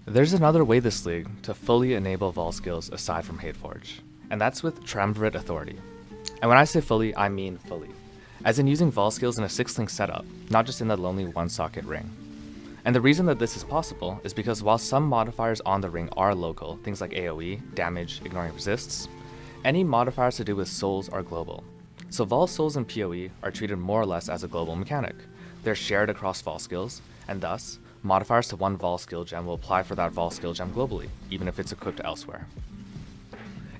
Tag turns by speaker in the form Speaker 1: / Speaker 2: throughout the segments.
Speaker 1: There's another way this league to fully enable Vaal skills aside from Hateforge, and that's with Triumvirate authority. And when I say fully, I mean fully, as in using Vaal skills in a 6-link setup, not just in the lonely one-socket ring. And the reason that this is possible is because while some modifiers on the ring are local, things like AoE, damage, ignoring resists, any modifiers to do with souls are global. So Vaal souls and PoE are treated more or less as a global mechanic. They're shared across Vaal skills, and thus, modifiers to one Vaal skill gem will apply for that Vaal skill gem globally, even if it's equipped elsewhere.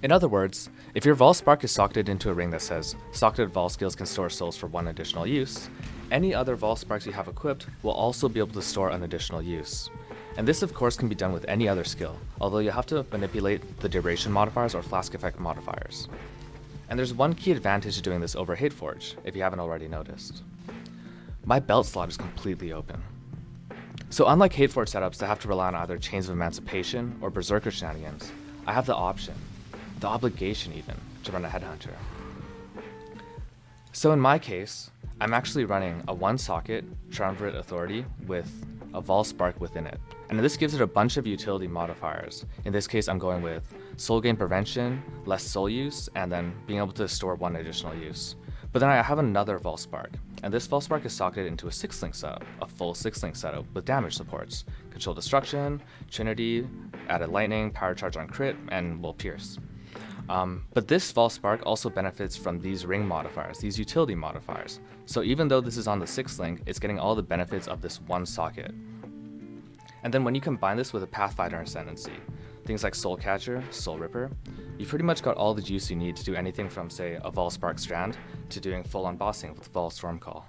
Speaker 1: In other words, if your Vaal Spark is socketed into a ring that says, socketed Vaal skills can store souls for one additional use, any other Vaal Sparks you have equipped will also be able to store an additional use. And this of course can be done with any other skill, although you have to manipulate the duration modifiers or flask effect modifiers. And there's one key advantage to doing this over Hateforge, if you haven't already noticed. My belt slot is completely open. So unlike Hateforge setups that have to rely on either Chains of Emancipation or Berserker shenanigans, I have the option, the obligation even, to run a Headhunter. So in my case, I'm actually running a one-socket Triumvirate authority with a Vaal Spark within it. And this gives it a bunch of utility modifiers. In this case, I'm going with soul gain prevention, less soul use, and then being able to store one additional use. But then I have another Vaal Spark, and this Vaal Spark is socketed into a 6-link setup, a full 6-link setup with damage supports, Control Destruction, Trinity, added Lightning, Power Charge on crit, and will Pierce. But this Vaal Spark also benefits from these ring modifiers, these utility modifiers. So even though this is on the 6-link, it's getting all the benefits of this one socket. And then when you combine this with a Pathfinder Ascendancy, things like Soul Catcher, Soul Ripper, you've pretty much got all the juice you need to do anything from, say, a Vaal Spark Strand to doing full-on bossing with Vaal Stormcall.